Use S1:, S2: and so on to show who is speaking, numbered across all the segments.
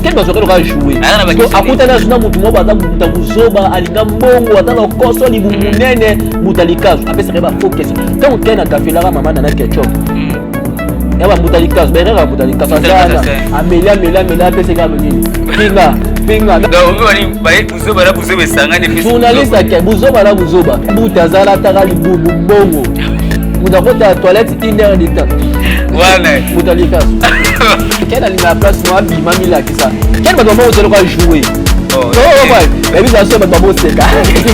S1: quel besoin qu'on va jouer à côté de ça mutu mo bata muta kuzoba alinga mbongo atana koso li bumunene mutalikazo apesa ba focus tant que na kafela mama na ketchup yaba mutalikazo berera mutalikazo sana amelia apesa ka nini pinga
S2: donc on va kuzoba la kuzoba sanga de
S1: journaliste ke buzoba la buzoba butazala taka li mbongo mutakota toilette 1 heure de temps
S2: voilà
S1: mutalikazo quelle est la place moi bima mila qui ça quel va comment on va jouer oh ouais mais ça se va bosser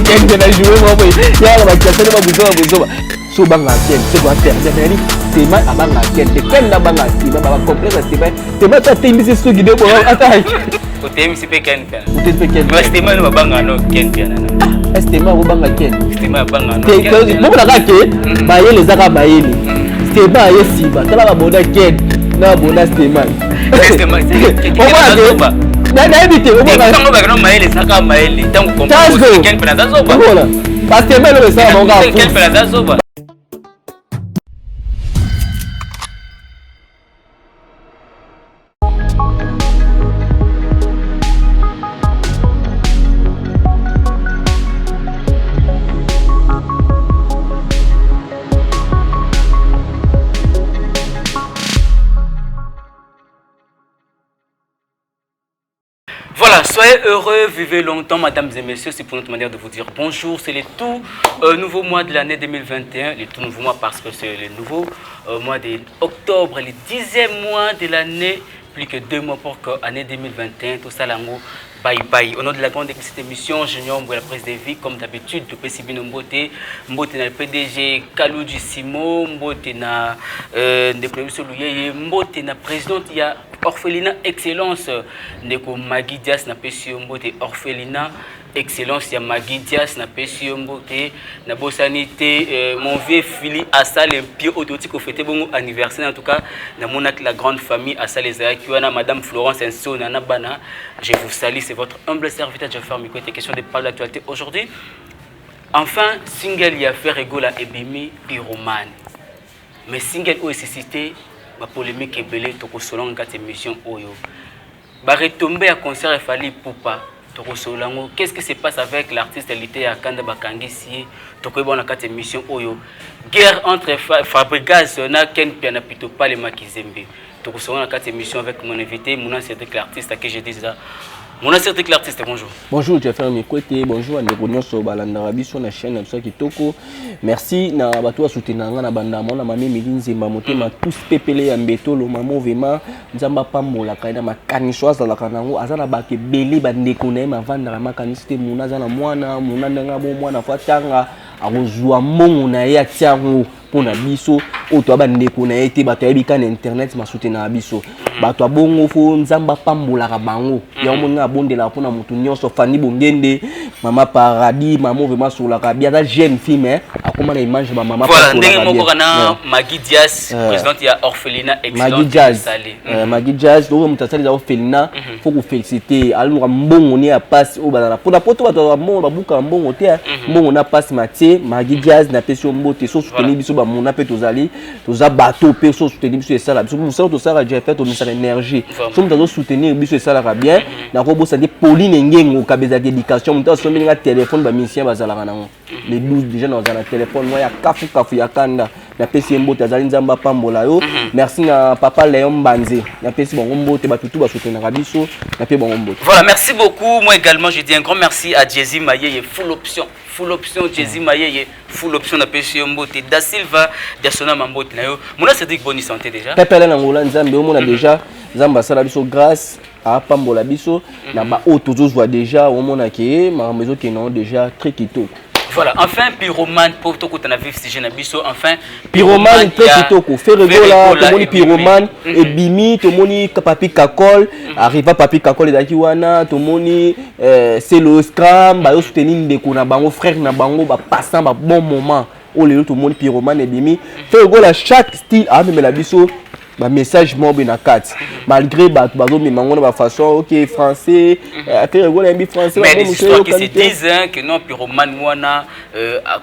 S1: quel va jouer moi ya va casser ba buzoba so banga quel c'est quoi faire c'est mal à banga quel la banga qui va complexe c'est pas ça timisi so guider pour attaque
S2: o timisi pe ken
S1: mais
S2: c'est mal ba banga no ken piana
S1: estima wo banga ken
S2: estima banga no
S1: bon la ke ba ye les arabes baeli c'est pas yesiba tala ba boda ken na bona estima na éviter au moins
S2: tango ba no maeli saka maeli tango comprendre ken piana zoba
S1: voilà parce que même le ça mon gars
S2: ken piana zoba. Voilà, soyez heureux, vivez longtemps, mesdames et messieurs. C'est pour notre manière de vous dire bonjour. C'est le tout nouveau mois de l'année 2021. Le tout nouveau mois parce que c'est le nouveau mois d'octobre, le 10e mois de l'année. Plus que 2 mois pour que l'année 2021, tout ça, l'amour, bye bye. Au nom de la grande équipe de cette émission, Junior Mboué, la presse des vies, comme d'habitude, le PCB Mbote, Mbote na le PDG Kalou Simo, Mbote na Mbote na présidente, il y a Orphelinat Excellence, Ndeko Magui Dias na Pesio Mbote Orphelinat Excellence, il y a Magui Dias na Pesio Mbote, na Bossanité, mon vieux Fili Assal, un pied autotique au fêté bon anniversaire en tout cas, na monak la grande famille Assal Ezakiwana, Madame Florence Enso, Nana Bana, je vous salue, c'est votre humble serviteur Jafar Miko, était question de parler de l'actualité aujourd'hui. Enfin, single il y a fait Regola Ebimi Pyromane, mais single où est cité la polémique est belle, toko selon cette émission oyo. Ba retomber à concert il fallait poupa toko solango. Qu'est-ce qui se passe avec l'artiste Lité à Kanda Bakangisi toko bon à cette émission oyo. Guerre entre Fabregas na Ken Piana plutôt pas les Makizembe. Toko selon cette émission avec mon invité Mouna Cédric l'artiste à qui je dis ça. Mouna Cédric l'artiste, bonjour.
S1: Bonjour, tu as fait un côté. Bonjour à Négounion sur Balandarabi sur la chaîne Absa Kitoko. Merci na bato soutenir na banda mona mami milinzi mamote ma tous pepele ambeto lo mamo vema nzamba pambola kaina makaniswa la kanango azana ba ke beli bandeko na ma vanda ma kanisite muna zana mwana ndanga bo mwana fatanga akozwa mbongo na ya tiango pona biso oto bandeko na été bato yebika na internet ma soutenir biso bato abongo fo nzamba pambola ka bango ya mona bondela pona mutu nyonso fani bongende mama paradis mamo vema sur la kabia da jeune fille akoma na image ba mama
S2: voilà ndenge moko kana Magui Dias présidente ya Orphelinat Excellence
S1: Magui Dias do mutasali za Orphelinat faut que féliciter aluka mbongo ni ya passe o bana pona poto bato mbongo babuka mbongo te mbongo na passe matie Magui Dias na pesio mbote so soutenir biso ba mona pe tozali toza bateau pe so soutenir biso esala biso musala to sala déjà fait to misala énergie so mutazo soutenir biso esala ka bien na ko bosa de Pauline Ngengo kabeza éducation mutazo so minga téléphone ba musicien bazala kanango les 12 déjà dans un téléphone moi ya kafu ya kanda na pesi mbote azali nzamba pambola yo merci na papa Léon Banze na pesi bongo mbote ba tutu ba soutenir ka biso na pe bongo mbote.
S2: Voilà, merci beaucoup. Moi également je dis un grand merci à Jezi Maye, full option Jezi Maye, full option na pesi mbote da Silva da sona mbote na yo. Mona Cédric bonne santé déjà.
S1: Pepele na ngola nzambe o mona déjà nzamba sala biso grâce à pambola biso na ba autozozwa déjà o mona ke ma maison ke non déjà très kitoko.
S2: Voilà, enfin Pyromane pour tout côté na vif si je n'abisso enfin
S1: Pyromane très kitoko fait regola to moni Pyromane et bimi to moni papi kakol arriva papi kakol ezaki wana to moni c'est le scram ba yo soutenir ndeko na bango frère na bango ba passant ba bon moment o lelo to moni Pyromane et bimi fait regola chaque style a même la biso ba message mobe na carte malgré ba bazo mi mango na façon OK français après regola mbi français
S2: mais les histoires qui se disent que non pyromane wana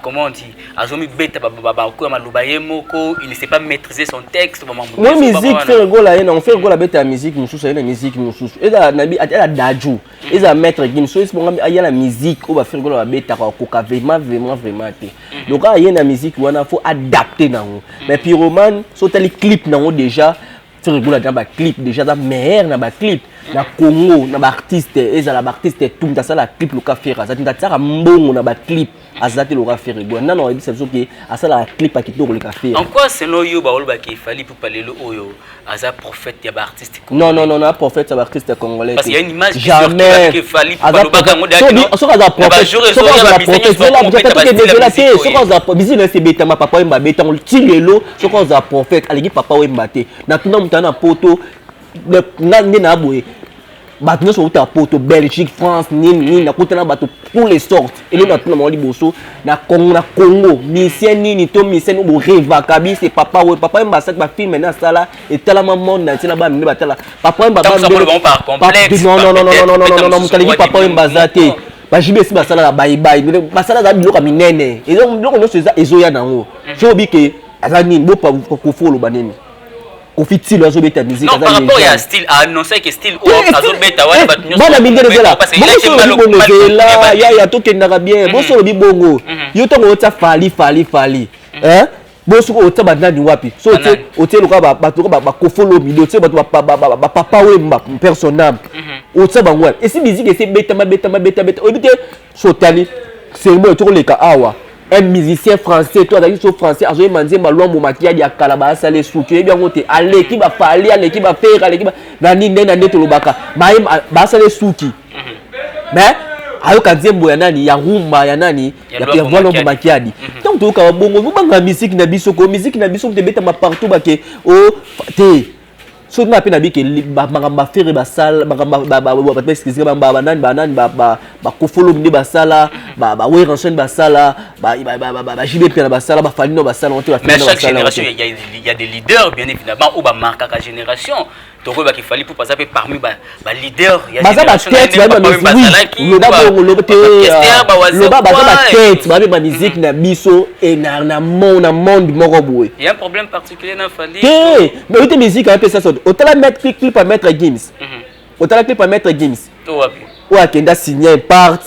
S2: comment on dit azomi beta ba ko maloba yemoko il ne sait pas maîtriser son texte
S1: moi musique fait regola on fait regola beta musique mususu na musique mususu eza nabi ela daju eza maître game so il y a la musique on va faire regola beta ko ka vraiment te donc il y a la musique wana faut adapter nango mais pyromane so tali clip nango déjà faire regola dans ba clip déjà da meilleur na ba clip na Congo na ba artiste ezala ba artiste tout ça la clip le ka faire ça tinda mbongo na ba clip azate le ka faire regola non il c'est que ça la clip qui to le ka faire
S2: en quoi c'est no yo ba oloba ki fali pour parler le oyo aza prophète ya ba artiste
S1: non prophète ya ba artiste congolais
S2: parce qu'il y a une image
S1: jamais
S2: qui fali pour parler ba ngo
S1: d'accord so kaza prophète so kaza prophète c'est là so kaza bizina c'est beta ma papa mba beta on tilelo so kaza prophète aliki papa wemba te na tuna mutana poto ngande na boye bato nyonso uta poto Belgique France nini na kutana bato pour les sortes et là na moli boso na Congo misien nini to misien bo reva kabi c'est papa mba sa ba film na sala et tala monde na tina ba mine batala papa mba non mutaliki papa mba zate ba jibesi ba sala la bye ba sala za biloko minene et donc biloko nyonso ezoya nango so bi ke azani bo pa ko follow banene officiel azo beta musique
S2: non par rapport à style à annoncer que style ou azo beta wala bat nyonso
S1: bana mingere zela parce que il a ya to kendaka bien bo solo bi bongo yo to ngota fali hein bo soko ota bandani wapi so ote loka ba to ba ko follow milieu te ba papa wemba personnable ota bangwa et si musique c'est beta obite so tali c'est moi to leka awa un musicien français toi d'ailleurs sur français azoye manze malombo makiadi ya kalaba sale souki bien ngote aleki ba fali aleki ba faire aleki ba nani ndena ndeto lobaka ba sale souki mais ayo kanzembo ya nani ya rumba ya nani ya pia volombo makiadi donc to ka bongo banga musique na biso ko musique na biso te beta ma partout ba ke o te so na pe na bi ke ba faire ba sala ba excuse ba nani ba ko follow mde ba sala ba we ranchen ba sala ba jibe pe ba sala ba falino ba sala on te ba
S2: mais chaque génération il y a des leaders bien évidemment ou ba marque à génération donc il qu'il fallait pour passer parmi ba leader il y a
S1: ba tête ba tête ba musique na biso et na monde moko boy
S2: il y a un problème particulier na fali
S1: mais une musique un peu ça autant la mettre clip à mettre Gims autant la clip à mettre Gims ou à Kenda signer un part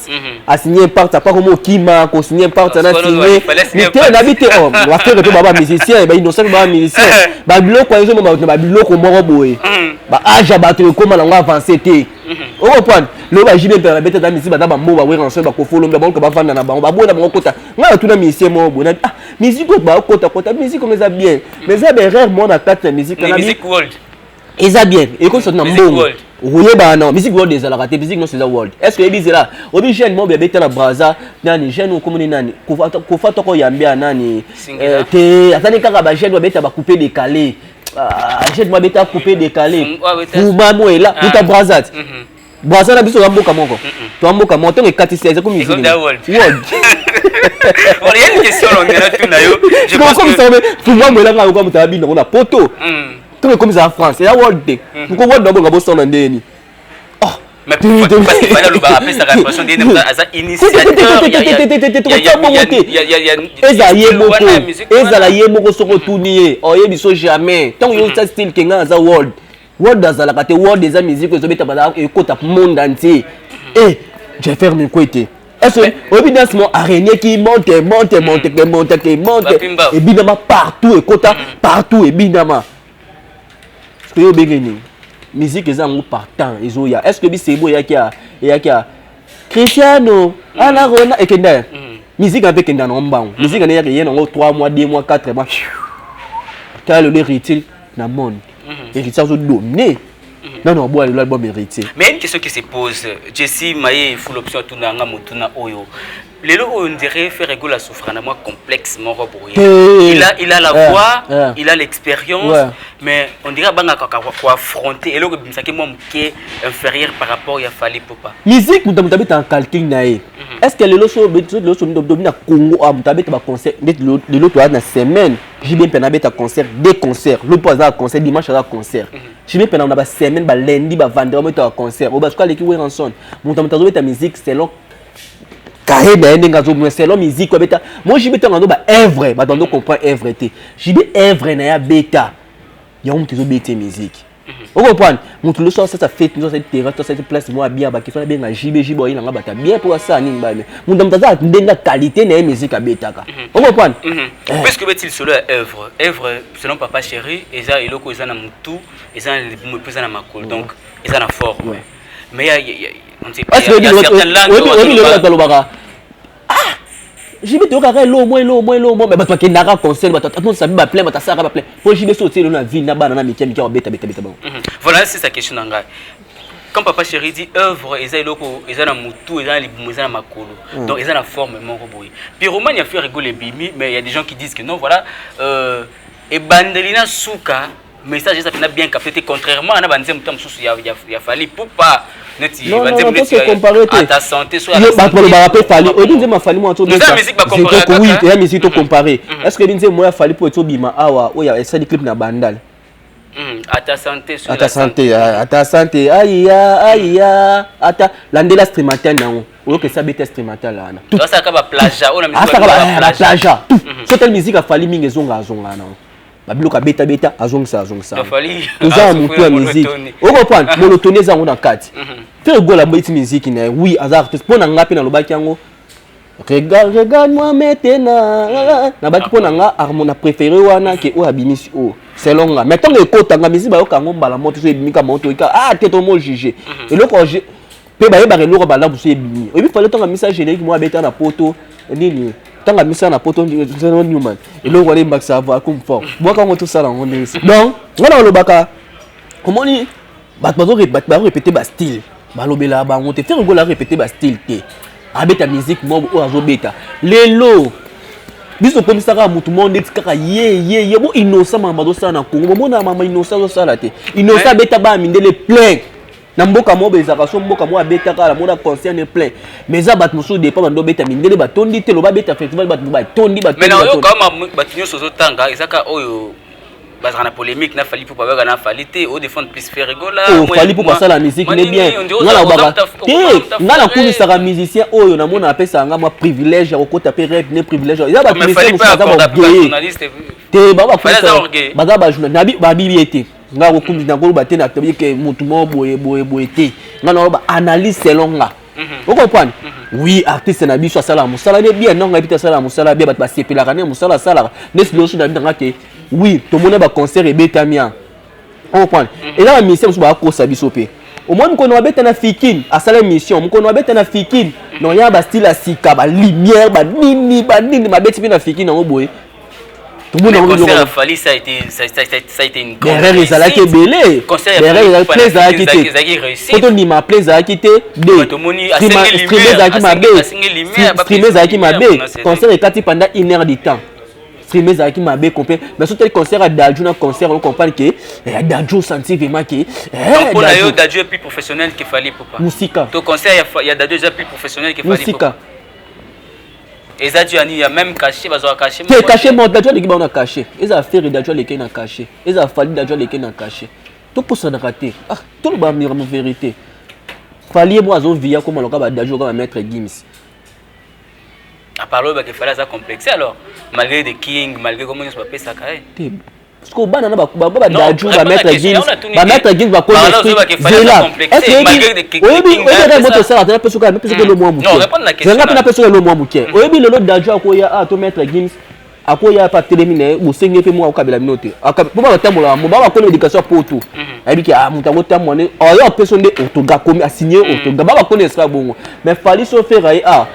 S1: à signer un part à pas comme Kima ko signer un part na signer mais tu n'habite on va faire que baba musicien ba innocent baba musicien ba biloko ezo ba biloko moko boy ba aja ba te comment on va avancer te on comprend le ba jibe pe beta da musique ba ba mo ba we ranso ba ko follow ba bon ko ba fanda na ba ba bona ba kota nga tu na musicien mo bo na musique ba kota musique comme ça bien mais ça ben rare moi na quatre musique na
S2: musique world
S1: eza bien et comme ça na mbongo oui bah non musique world des la musique non c'est la world est-ce que ebize là obi jeune mo bébé na braza nani jeune ko moni nani ko fata ko yambia nani te atani kaka ba jeune bébé ba couper décalé jeune mo bébé couper décalé ou mamo est là tout à brazat braza na biso mboka moko to mboka moto ngi kati 16 comme musique world
S2: on y a une question on est tout na yo
S1: je pense que ça tout moi mo là nga ko mutabi na ona poto tout comme ça en France c'est la world day pourquoi world d'abord ngabo sona ndeni
S2: mais parce qu'il fallait le rappeler sa répression des initiateurs
S1: ezala ye moko soko tunier oyebi so jamais tant yo ça style kenga za world azala kate world des musique ezobeta bala ekota monde entier et je ferme quoi était est-ce que évidence mon araignée qui monte et binama partout ekota partout et binama que yo bengeni musique ezango partant ezoya est-ce que bisebo yaki a Cristiano ala rona ekenda musique un peu kenda na mbango musique na yaki yena ngo 3 mois 2 mois 4 mois car le héritier na monde héritier zo dominer non bois l'album héritier
S2: mais une question qui se pose Jessie Maye full option tunanga mutuna oyo lelo on dirait faire rigoler la souffrance moi complexe mon robot il a la voix il a l'expérience mais on dirait banga quoi affronter et là que ça qui moi qui inférieur par rapport il a fallu papa
S1: musique mutabi en calcul nae est-ce que lelo so dominer Congo mutabi ba concert lelo to na semaine JB pena beta concert, des concerts. Le posa concert, dimanche à concert. JB pena on a ba semaine, ba lundi, ba vendredi, on a concert. Au basque l'équipe Ranson. Mon temps ta musique selon carré ben selon musique beta. Moi JB tanga ba œuvre, ba dans comprend œuvre té. JB œuvre na ya beta. Ya on tezo beta musique. Vous comprenez? Mon tout le soir ça fait nous cette terrain, cette place moi bien ba qui fait bien JB boy na bata bien pour ça ni ba. Mon temps ta ndenga qualité na musique a beta ka. Vous comprenez?
S2: Parce que est-il solo œuvre selon papa chéri et ça il ko na mutu et ça me pesa na makolo donc et ça na fort. Mais il y a on sait pas il y a certaines langues.
S1: JB to ka lo moins mais bato ki nara concert bato tout ça ba plein bato ça ba plein pour JB sauter na ville na bana na mikia beta bon.
S2: Voilà c'est sa question nanga. Quand papa chéri dit œuvre et ça iloko et ça na mutu et ça na makolo donc et ça na forme mon boy. Puis Roman il a fait rigoler Bimi mais il y a des gens qui disent que non voilà et Bandelina Souka message ça bien capté contrairement à banzem mutam susu ya fali pour pas neti banzem neti à ta santé soit
S1: ba pour le rappeler fali o dinze ma fali moi to
S2: la musique ba comparer
S1: oui et la musique to comparer est-ce que dinze moi fali pour to bima awa o ya ça di clip na bandal
S2: à ta santé sur
S1: à ta santé aïe ata landela streamateur na o que ça bête streamateur là na
S2: tout ça ka ba plagia o na musique
S1: ba plagia so telle musique a fali mingi zonga na babiloka beta azongisa toza mutu ya musique okopana monotonie ezango na kati fe egola beti musique na oui aza artiste mpo na nga mpe nalobaki yango regarde moi maintenant na baki mpo na nga harmona préféré wana ke oyo abimisi oyo selon nga mais ntango ekotanga musique bayoka yango mbala moto so ebimika moto eka te tomo juge eloko mpe bayebaka eloko balabu so ebimi oyebi fale ntango misa générique mo abeta na poto nini tanga misa na poto zero Newman eloko wale mbakisa ava comfort boka ngo to sala ngo ndesi donc ngana olobaka komoni bato répéter ba style balobela bango te faire gola répéter ba style te abeta musique mo o azobeta lelo biso komisaka mutu monde tikaka ye bo innocent mama do sala na Congo mona mama innocent do sala te innocent beta ba mindele plein na mboka mo bezaka so mboka mo abeta kala mo na concerne plein mais za bat mosu dépend bando beta mindele batondi te lo ba beta festival bat batondi
S2: mais na yo kama batinyo sozo tanga ezaka oyo bazana na polémique na fali pour pas na fali te au défendre plus faire rigola
S1: moi fali pour passer la musique n'est bien ngala baka te ngala kumisa ka musicien oyo na mona apesa nga ma privilège ya kokota pe rêve ne privilège ya ba musicien musa ba journaliste te baba kumisa baza ba journaliste ba bibiete nga kokumisa na kolo batena tabi ke mutu mo boye te ngana ba analyse selon nga vous comprenez oui artiste na biso sala musala ne bien non ngabita sala musala bien ba sepelaka ne musala sala ne siloso na bitanga ke oui tout le monde va concert et betamia on comprend et là la mission c'est ba ko sabiso pe au moins qu'on va beta na fikine à sala mission qu'on va beta na fikine non ya ba style asika ba lumière ba nini ma beti na fikine en boye tout le monde
S2: concert fali ça a été une grande
S1: erreur ezalaki belé erreur ezalaki plaisir qui réussi quand on dit ma plaisir qui était de streamer qui m'a concert est pendant 1 heure de temps streamer ça qui m'a bien compris mais sur tel concert à Dadju na concert on comprend que Dadju senti vraiment que
S2: donc pour la Dadju est plus professionnel qu'il fallait papa
S1: musica
S2: ton concert il y a Dadju est plus professionnel qu'il fallait
S1: musica
S2: et Dadju il y a même caché bazo caché
S1: c'est caché mon Dadju les qui on a caché ils a fait Dadju les qui na caché ils a fallu Dadju les qui na caché tout pour ça rater tout le ba en vérité fallait moi zo via comme on a Dadju comme maître Gims
S2: à part là qu'il fallait ça complexer alors malgré des King malgré comment ils se paient ça carré
S1: parce que bana na ba Dadju ba maître Gims ba connaître
S2: malgré des King
S1: oyebi moto sala na peso ka peso le mois muke
S2: non répondre la question
S1: nga pena peso le mois muke oyebi le Dadju akoya to maître Gims akoya pa télémine bo senge pe mo akabela minote po ba tambola mo ba ko éducation poto ebi ki mutango tamone oyo peso nde otoga komi a signer otoga ba connaître ça bongo mais fallait se faire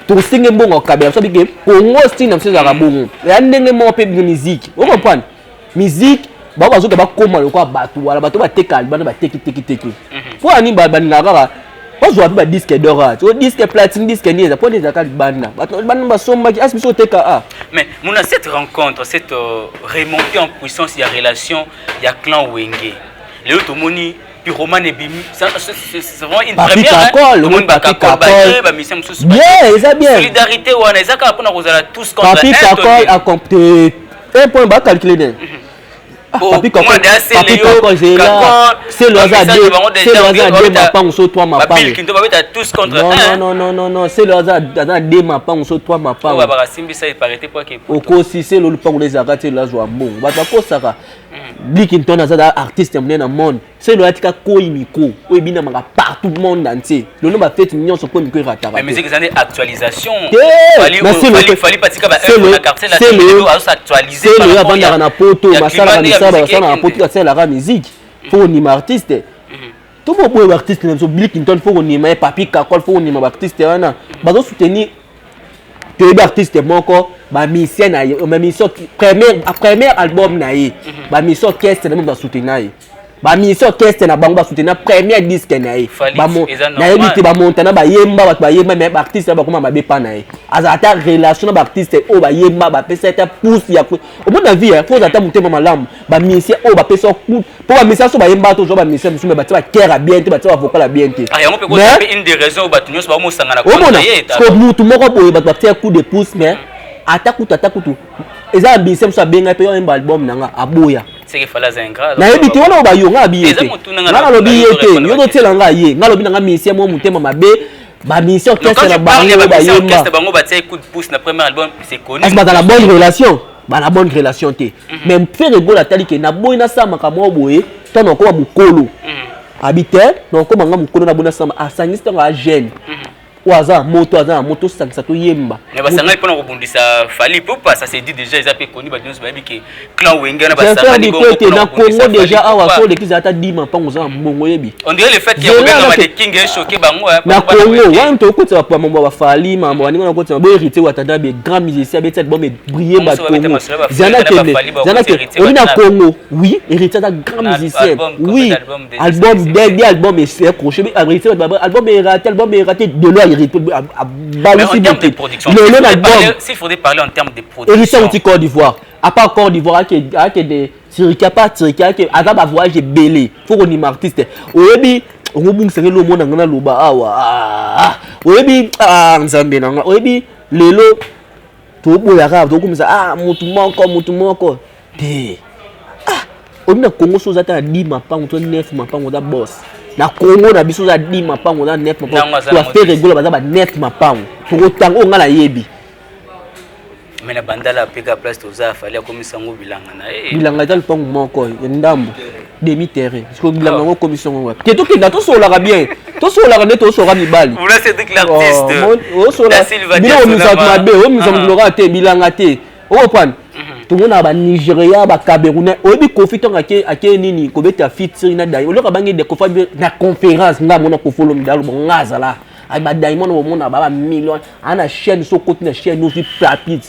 S1: tout singe mbongo kabela so bige Congo style na mseza ka bongo ya ndenge mo pe musique vous comprenez musique ba bazoka ba koma lokwa batu wala batu ba teka bana ba teki faut ani ba na kaka bazo ba disque d'or so disque platine disque nieza pour des akali bana bana ba somba ki asbiso teka
S2: mais mon cette rencontre cette remontée en puissance il y a relation il y a clan Wenge Léo Tomoni puis Roman et Bimi c'est vraiment une première
S1: le monde
S2: Papi mission
S1: bien ça bien
S2: solidarité wana ezaka pona kozala tous contre
S1: Papi Kakol a compté 1 point ba calculer papi quand c'est là c'est le hasard de ma pas sur toi ma pas
S2: tous contre
S1: non c'est le hasard de ma pas sur toi ma pas
S2: on va simbi ça il paraît pas que
S1: au si c'est le pas les arrêter là joie bon va pas ça Blickinton azada artiste monné dans monde c'est le atika koimiko ou bina manga partout le monde entier le nom va fait millions sur koimiko ratara
S2: mais musique des actualisation
S1: fallait
S2: pas tika ba la carte là c'est le actualiser
S1: c'est le avant na poto masala na poto c'est la musique faut ni artiste tout bon artiste même so Blickinton faut ni mais papi kakol faut ni ma artiste wana bazo soutenir que les artistes encore ba mission na ma mission premier album na ye ba mission orchestre na ba soutenir ba mission orchestre na bango ba soutenir premier disque na ye ba mo na ye ba montana ba yemba ba yemba mais artiste ba koma ba be pa na ye azata relation na ba artiste o ba yemba ba pesa ta pousse ya au bout de la vie faut ata mutema malamu ba mission o ba pesa coup pour ba mission so ba yemba to jo ba mission so ba ta kera bien te ba ta vocal bien te
S2: on peut dire une des raisons ba tunyo ba mo sangana
S1: ko ye ko mutu moko boye ba ta coup de pouce mais atakutu eza mission so benga pe un album nanga aboya
S2: c'est que fallait un grade
S1: na ebiti wana ba yo nga biyete nga lobi yete yo do tela nga ye nga lobi nanga mission mo mutema mabe ba mission orchestre na bango ba yemba
S2: orchestre bango ba tie coup de pouce na premier album c'est connu
S1: est-ce dans la bonne relation ba la bonne relation te même faire gola tali ke na boy na sama ka mo boye to na ko ba mukolo habiter na ko manga mukolo na bona sama asangista nga jeune waza moto sangisa to yemba
S2: mais basanga ipona kobundisa fali popa ça c'est dit déjà ils appellent connu ba nyonso ba biki clan wenga na basanga
S1: ni ko na Congo déjà awa so le kiza ata dima pango za mbongo yebi
S2: on dirait le fait qu'il y a beaucoup de king est choqué bango
S1: na Congo wa mto ko tsa pa mambo ba fali mambo ni ko tsa bo hérité wa tada be grand musicien be tête bon me briller ba Congo zana ke on na Congo oui hérité da grand musicien oui album dernier album est fait crochet hérité album est raté de loi
S2: mais en termes de production, s'il faudrait parler en termes de production.
S1: Hérité Côte d'Ivoire. À part Côte d'Ivoire, qui est des Sirika, pas Sirika, qui a un voyage belé. Faut qu'on y artiste. Oyebi, on va se le monde dans loba. Ah, oyebi, Nzambe nanga. Oyebi, lelo, tout beau arabe, tout comme ça. Ah, mutumoko. Té. Ah, on a Congo chose à 10 mapang, 9 mapang, on a boss. Na Congo na biso za 10 mapango na 9 mapango to faire rigola baza ba 9 mapango to kotango ngala yebi
S2: mais na bandala peka place to za fali akomisa ngo bilanga na
S1: bilanga ta lupango moko ya ndambo demi terrain parce que bilanga ngo commission ngo ke to kenda to sola bien to sola ne to sola mibali
S2: vous là c'est donc l'artiste
S1: o sola bila o misa mabe o misa ngloka te bilanga te o comprendre tout le monde a Nigeria, Cameroun, obi Kofi Tonga ake nini ko beta featuring na dai. Oloka bangi de Kofi na conférence nga mona ko follow mi dalu ngaza la. Ay ba diamond mo mona ba million ana chaîne so côté na chaîne aussi rapide.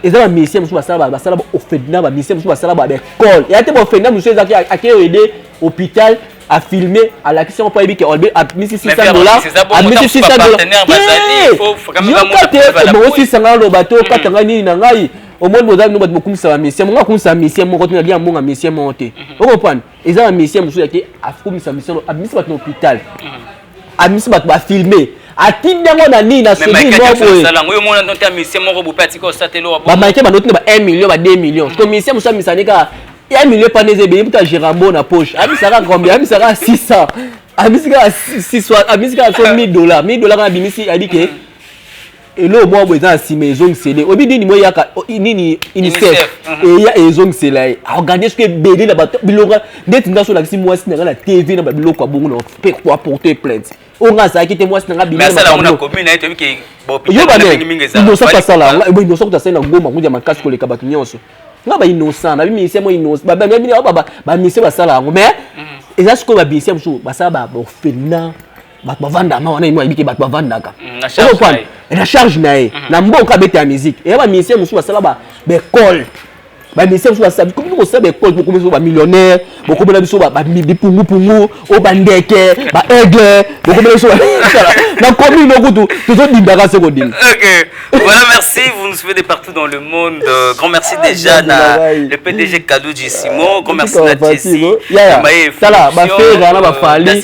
S1: Ezala mission musu basala ba ofedna ba mission musu basala ba école. Et ate ba ofedna musu ezaki ake aider hôpital à filmer à la question pour éviter à $1600 à $1600 faut quand même aussi ça le bateau katanga ni na ngai au monde bozali no bato kumisa mission mo kumisa mission mo kotina dia mbonga mission monte on comprend ils ont mission musu yake afukumisa mission à mission bato hôpital à mission bato ba filmer a tindango na nini na sobi mo
S2: ça lango yo mona ntonte mission mo ko bopati ko satelo
S1: ba maike ba notina ba 1 million ba 2 millions ko mission musu misanika il y a un million pas nézé bien pour Gérambo na poche ami sera combien ami sera 600 ami sera 600 ami sera $1000 $1000 na bimisi a dit que et là moi besoin si maison c'est obi dini mo yaka nini UNICEF et ya ezong c'est là organiser ce que bédé là bilonga net ngaso la si moi si na la TV na biloko bongo na pour porter plainte on a ça qui était moi si na bilonga
S2: mais ça là on a commune na to ki bo
S1: yo ba ne ça pas ça là bo no ça ko ça na ngoma kunja makasi ko le kabatu nyonso nga ba innocent na bimisi mo innocent ba ba misi ba sala ngo mais eza siko ba bisi musu ba sala ba ofena ba vanda ma wana imo ibike ba vanda ka na charge na e na mboka beta ya musique et ba misi musu ba sala ba école ba misi musu ba sala ko sa ba école ko musu ba millionnaire bo ko bela biso ba pungu o ba ndeke ba aigle bo ko bela biso na commune no kutu to dindaka se ko dim.
S2: OK voilà merci vous nous suivez de partout dans le monde. Grand merci déjà le PDG Kadou Jissimo. Grand merci à Jessie.
S1: Tala ba fera na ba fali.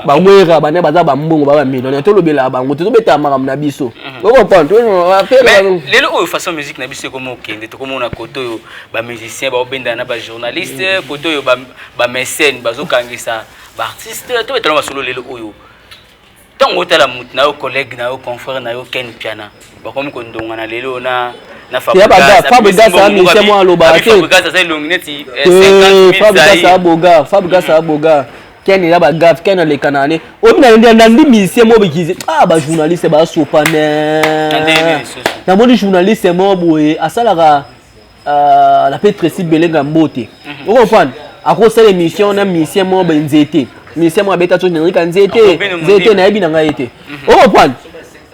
S1: Ba mwera ba ne baza ba mbongo ba million. To lobela ba ngoto to beta makam na biso. Ko comprendre to fera.
S2: Mais lelo façon musique na biso comme okende to comme na koto yo ba musicien ba obenda na ba journaliste koto yo ba mécène bazo kangisa ba artiste to betala ba solo lelo oyo. Tant que la mout na collègue na confrère na Ken Piana ba comme ko ndonga na lelo na Fabrigas
S1: a mission moi loba
S2: Fabrigas a longineti
S1: 50 Fabrigas a boga Ken ila ba gaf Ken le kanane o bina ndandi mission mo bikize ba journaliste ba sopane na moni journaliste mo boye asalaka la Petresi Belenga Mbote vous comprenez à cause de l'émission na mission mo benzete mission mo beta to nrika nzete na yebi na nga été vous comprenez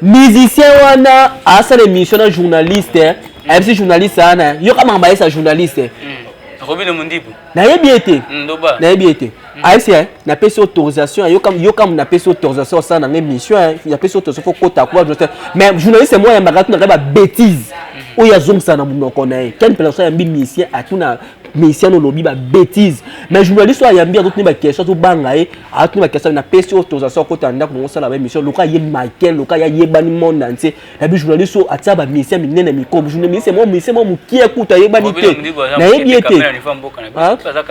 S1: musicien wana asa l'émission na journaliste MC journaliste ana yo kama mbaye sa journaliste
S2: Robin Mundibu
S1: na yebi été na yebi été AFC na pesi autorisation yo kam na pesi autorisation ça na émission ya pesi autorisation faut kota quoi mais journaliste moi ya magatu na ba bêtise o ya zongsa na munoko na ye quelle personne ya musicien atuna musicien no lobi ba bêtise mais journaliste ya mbia to ba question to banga ye atuna ba question na pesi autorisation kota ndako mo sala ba émission loka ye Michael loka ya yebani monde entier na bi journaliste atia ba musicien minene miko journaliste mo muki ekuta yebani te na yebi ete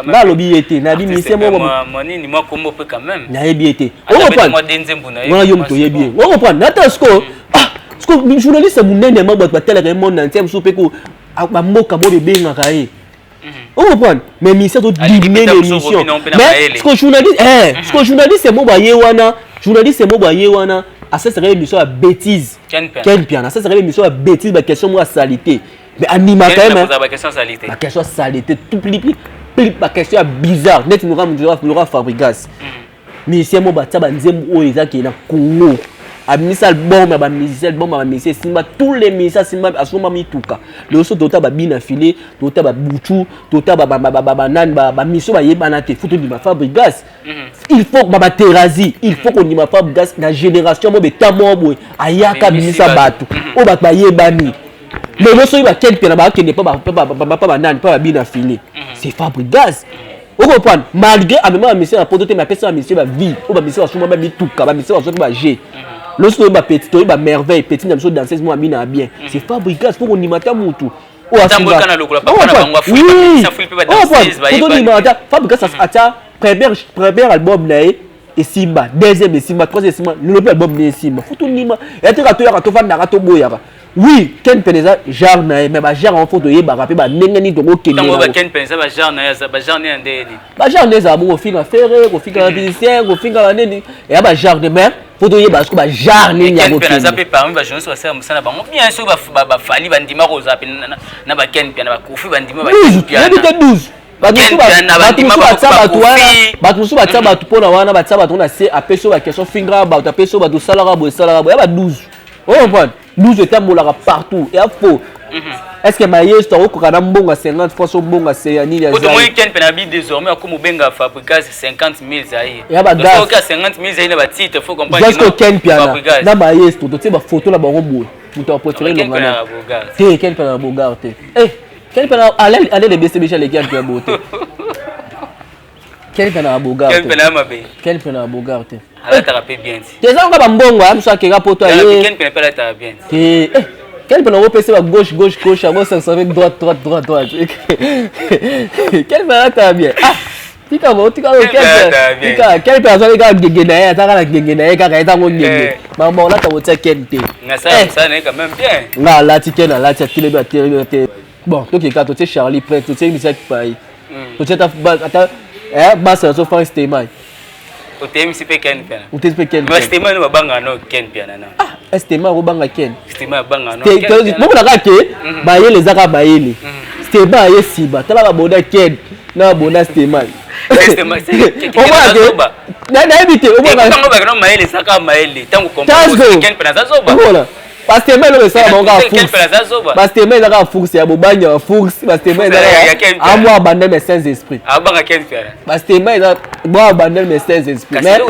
S1: na lobi ete na bi musicien mo
S2: monini moi kombo pe quand même
S1: na yebi ete o comprendre moi yo mto yebi o comprendre na sko sko journaliste munene mo ba tele monde entier so pe ko ba moka bo bebenga kae on comprend mais ministère to diminuer l'émission mais ce que journaliste mo ba yewana journaliste mo ba yewana à cette émission à bêtise Ken Piana à cette émission à bêtise ba question mo à salité mais animateur même
S2: ba question salité
S1: ba question salité tout plus ba question bizarre net nous ra Fabrigas ministère mo ba ta ba nzembo o ezaki na Congo Amisa album ba musicien album ba musicien simba tous les musiciens simba asoma mituka le so tota ba bina filé tota ba buchu tota ba nan ba mission ba yebana te photo di ma Fabrigas il faut ba terrazi il faut qu'on di ma Fabrigas na génération mo beta mo boy ayaka binisa batu o ba yebani le so ba Ken Piana ba kende pa nan pa ba bina filé c'est Fabrigas on comprend malgré à même mission na poto te ma personne mission ba vie o ba mission asoma ba mituka ba mission asoma ba G lorsque tu petit, tu as merveille, petit, tu as danser, moi, bien. C'est Fabrigas pour qu'on y mette moutou. Oh, Fabrigas a premier album là et Simba, deuxième et Simba, troisième Simba, le album de Simba. Faut tout nima. Et tu as tout fan na to boyara. Oui, Ken Peneza genre na mais ba genre en photo yeba rapé ba nengani to okene.
S2: Tango ba Ken Peneza ba genre na ba genre ne ndeni.
S1: Ba genre ne za bo finga ferré, ko finga musicien, ko finga neni. Et ba genre de mer photo yeba parce que ba genre ne nya
S2: Ken Peneza pe parmi ba journaliste wa musana bango bien sûr ba fali ba ndima ko za pe na ba Ken Peneza ba kofi ba ndima ba Ken
S1: Peneza 12 batu batsa batu pona wana batsa batu na se apeso ba question fingra ba apeso batu salara bo ya ba 12 on comprend 12 etambolaka partout et faux est-ce que maestro au kokana mbonga 50 fois so mbonga c'est ya nini ya
S2: zai oto Ken Peneza désormais comme benga Fabrigas 50 000 zaï
S1: ya ba gaz
S2: donc 50 000 zaï na ba titre faut comprendre
S1: que Ken Piana na maestro to te ba photo la ba robot muto apotirer le ngana te Ken Piana boga te Ken Piana allez les BCB chez les gars qui a beauté Ken Piana boga
S2: Ken Piana mabe
S1: Ken Piana boga te
S2: ala ta rapé bien
S1: te za nga mbongo am so akeka poto
S2: ye Ken Piana pela ta bien
S1: te Ken Piana opese ba gauche à gauche ça avec droite Ken Piana ta bien tika Ken Piana so ga gege na ya ta ga gege na ya ga ta ngo gege ba mo la ta wotia Ken te
S2: na ça n'est quand même bien
S1: nga la ti Ken la ti tilebe te bon donc il tu sais Charlie prêt tu sais musique pareil tu sais ta basa so fan Stéman
S2: o tem si pe Ken Piana
S1: o tem pe Ken
S2: mais Stéman no banga no Ken Piana na
S1: Stéman ro banga Ken
S2: Stéman banga no
S1: mo na ka ke ba yele zaka ba yele Stéman ye siba tala ba boda Ken na boda Stéman
S2: Stéman
S1: na éviter o
S2: ba tango ba no maele saka maele tango comprendre Ken Piana za zoba
S1: voilà parce que même le ça bango fourse parce que même la fourse ya bobanya fourse parce que même à moi abandonner mes saints esprits
S2: abanga ken faire
S1: parce que même moi abandonner mes saints esprits mais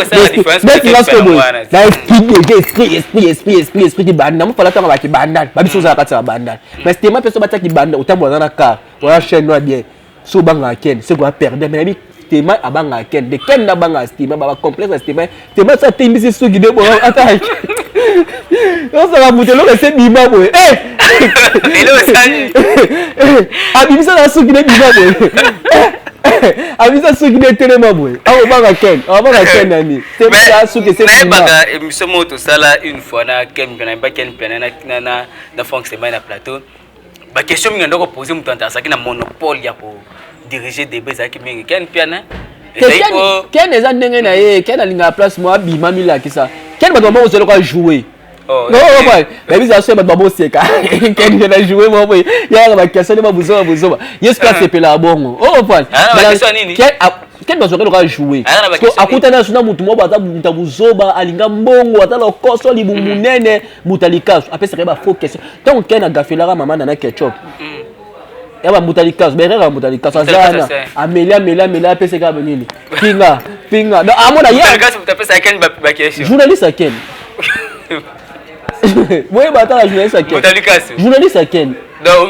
S1: tu vas que bon là esprit qui banda mo fala tanga ba ki banda ba biso za kati ya banda mais que même personne ba ki banda utambo na car wala chaîne noir bien so banga ken c'est quoi perdre mais tema abanga ken de ken na banga stima ba complexe tema ça timbisi so guide bon attaque on ça va bouter le c'est bima boy
S2: hello sani
S1: abimisa na so guide bima boy abimisa so guide telema boy abanga ken nani c'est pas so que c'est bima
S2: baga émission moto sala une fois na ken na fonctionnement na plateau ba question mingi ndoko poser mutu antasa na monopole ya ko diriger des bêtes qui mingi ken piana
S1: ken eza ndenge na ye ken alinga place moi bima mila kisa ken ba domo zelo ko jouer non ouais mais bisa so ba domo seka ken na jouer moi boy ya ba question de ba buzoba yesu ka sepela bongo point ken ba zokelo ko jouer parce que akutana suna mutu mo bata buzoba alinga mbongo ata lokoso libu munene mutalikaso apesa ba faux question donc ken agafela mama na ketchup ya ba mutalikaso berera mutalikaso azana amelia pesa ka benini pinga no amona ya
S2: mutalikaso utapesa ken ba question
S1: journaliste ken moi bata journaliste ken
S2: mutalikaso
S1: journaliste ken
S2: donc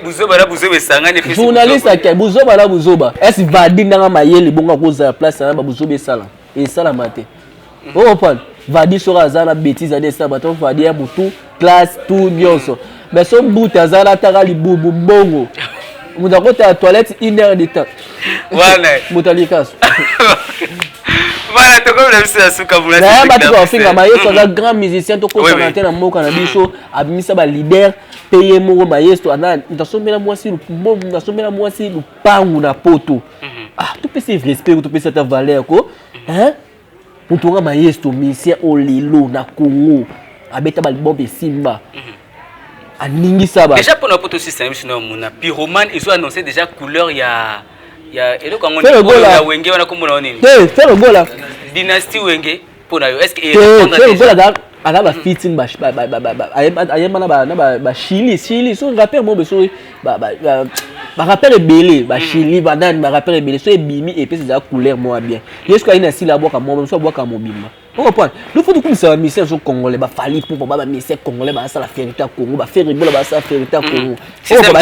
S2: buzoba sangane
S1: fesi journaliste ken buzoba est vadi ndanga mayele bonga koza place na ba buzoba esala mate pas vadi sera azana bêtise ade ça baton vadi ya mutu classe tout nyonso mais son bout azala taka libubu bongo muta kota à toilette 1 heure de temps
S2: voilà
S1: mutalikaso
S2: voilà to comme la mise suka vula
S1: na ba to finga mayeso za grand musicien to ko chanter na mboka na biso abimisa ba leader payer mo mayeso ana ntasombela mwasi lupangu na poto tu peux se respect tu peux cette valeur ko hein mutunga mayeso musicien olilo na Congo abeta ba libombe simba aningi saba
S2: déjà pour notre système sinon mon pyromane ils ont annoncé déjà couleur ya et donc on
S1: ya
S2: wenge wana komona nini
S1: fait le gola
S2: dynastie wenge pour na est-ce que
S1: le gola da ala ba fitting ba ayema na ba chili so rappel mo beso ba rappel belé ba chili ba dan ba rappel belé so ebimi et puis ça couleur moi bien est-ce que ina si la boka mo so boka mobimba on comprend nous faut tout ça misère so congolais ba fali pour ba misère congolais ba ça la fierté Congo ba faire rigola ba ça fierté Congo
S2: on ba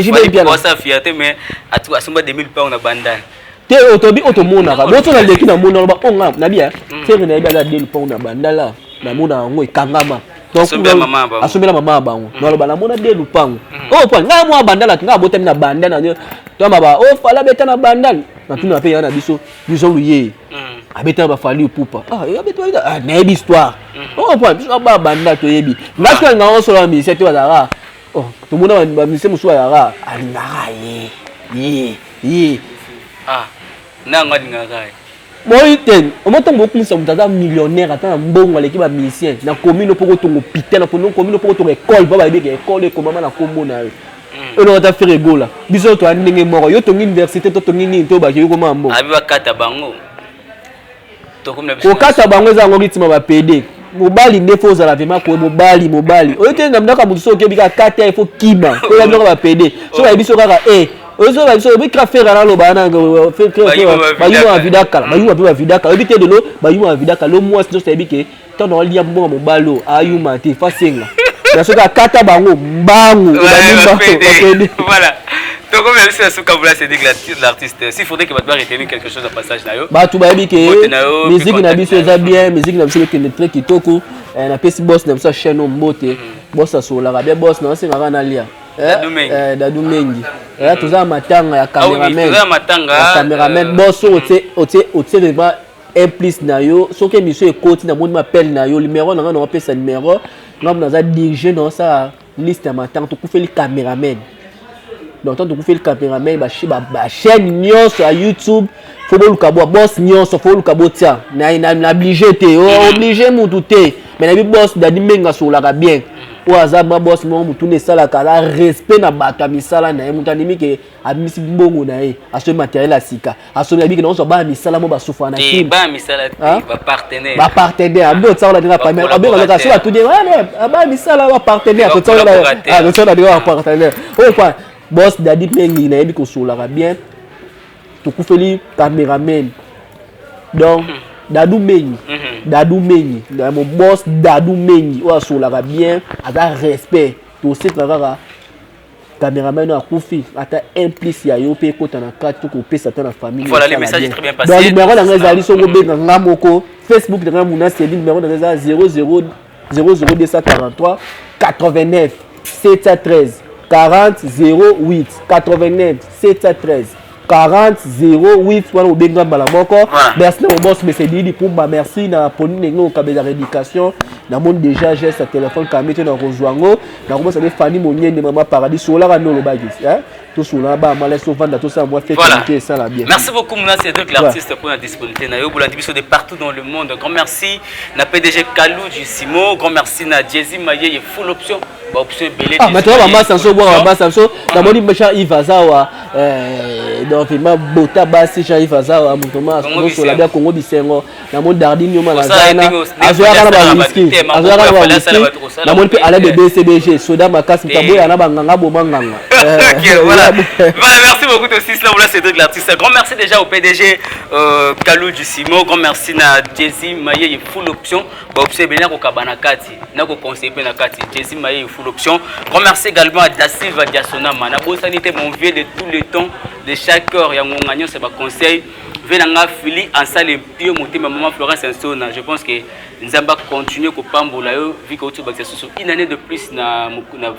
S2: jibe bien ça fierté mais à tout asomba 2000 pounds na bandana
S1: te otobi otomona ka boto na leki na mona ba onga na bia faire na bia 2000 pounds na bandala na mona ngo ekangama donc asomela mama bango no ba na mona 2000 pounds point nga mo bandala nga botami na bandana to maba fala beta na bandala na tuna pe yana biso luye abeta ba fali pupa abeta na yebi histoire point biso ba bandala to yebi ngaka nga on solo mi c'est to azara to mona ba mi c'est musu azara alingara ye
S2: nanga dingakai
S1: moi ten o moto bokumisa mutaza millionnaire ata mbongo aleki ba musicien na commune poko to hôpital na commune poko to école ba ba école ko mama na kombo na yo no ta faire gola biso to andenge moko yo to université to nini to ba ki ko mambo
S2: abi bakata bango to comme na
S1: biso ko kata bango za ngo kitima ba PD mobali ndefo za la vraiment ko mobali o te na ndaka muso ke bika kata il faut kiba ko ya ndaka ba PD so ba biso kaka ozo ba biso bi krafera na lo bana bayuma vidaka obite de lo bayuma vidaka lo moi sinon c'est bike to no lia mbongo mobalo ayuma te fasenga na soka kata bango mbangu
S2: voilà donc comme c'est suka vula c'est de l'artiste s'il faudrait que va retenir quelque chose à passage na yo
S1: ba tu ba bike musique na biso eza bien musique na biso ke ne très kitoko na pesi boss na biso chaîne mbote boss asola bien boss na singa na lia Dadou Mengi. Là tout ça matanga ya cameraman. Boss ote vraiment implice na yo. Soki mission ekoti na moni m'appelle na yo numéro na nga pesa numéro. Ngam na za diriger dans sa liste ya matanga to kufeli cameraman. Donc tant to kufeli cameraman ba chaîne nyonso à YouTube. Faut luka bo boss nyonso faut luka bo tia. Na obligé te obligé mutu te. Mais na bi boss Dadou Menga so la bien. ou azaba boss mo mutu ne sala kala respect na bato misala na mutu animi ke amisi mbongo na ye aso matériel asika aso na biki na so ba misala mo ba souffra na kim
S2: ba misala ba
S1: partenaire abo tsala na premier abo na so tout dire ba misala ba partenaire to tsala na partenaire o quoi boss Daddy Mengi na yebi ko sola bien to kufeli cameraman donc Dadou Mengi mon boss Dadou Mengi ou asolaka bien avec respect to se kaka caméraman a kufi ata implice ya yo pe kota na kati ko pesa ta na famille.
S2: Voilà, le message est très bien passé.
S1: Donc numéro na ngazali so go benga ngamoko Facebook na muna c'est numéro na ngazali 00243 89 713 40 08 89 713 40 08 wana obenga mbala moko. Merci na boss monsieur Didi Pumba, merci na poni nengo kabeza éducation na monde déjà j'ai sa téléphone kamete na rozwango na commence à Fanny Moniende Mama Paradis sola ka no lobagi tout sola ba mala so vanda tout ça moi fait que ça la bien.
S2: Merci beaucoup Mouna Cédric l'artiste pour la disponibilité na yo bolandi biso de partout dans le monde. Grand merci na PDG Kalou du Simo, grand merci na Jezi Maye full option. Option belé.
S1: Ah maintenant Mama Sanso boire Mama Sanso na moni mecha Ivazawa donc vraiment bota basi cha Ivazawa mutoma so la bien Congo bisengo na moni Dardine yoma la zana azoya na ba whisky na moni pe ala de BCBG soda makasi taboya na banganga bomanganga.
S2: Voilà. Voilà, merci beaucoup aussi cela voilà Cédric l'artiste. Grand merci déjà au PDG Kalou du Simo, grand merci na Jezi Maye full option. Ba option bien ko kabana kati na ko conseiller pe na kati Jezi Maye full option. Grand merci également à Da Silva Diasonama na bosanité mon vieux de tous les temps de chaque heure ya ngongagnon c'est ba conseil venanga fili en salle bio motema maman Florence Insona. Je pense que Nzamba continue ko pambola yo vu que tu bakse sur une année de plus na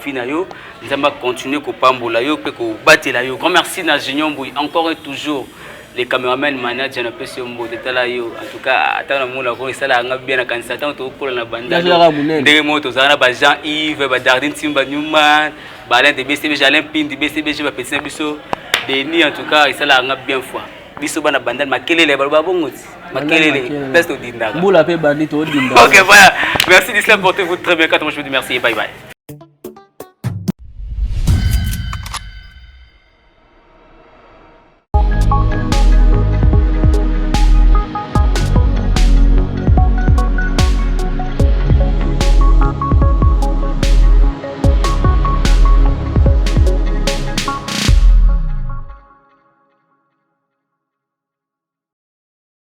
S2: vie na yo Nzamba continue ko pambola yo pe ko batela yo. Grand merci na Junior Mbouy encore et toujours les caméramans manager na pesio mbo de tala yo en tout cas atana mona ko sala nga bien na kanisa tant to ko na banda ndenge moto zana ba Jean Yves ba Dardine Timba Newman ba Alain de BCB Alain Pindi BCB ba petit biso Denis en tout cas sala nga bien foi biso bana banda makelele ba bongoti makelele best odinda
S1: mbula pe bandi to odinda.
S2: OK voilà merci d'Islam portez-vous très bien quand je vous dis merci et bye bye.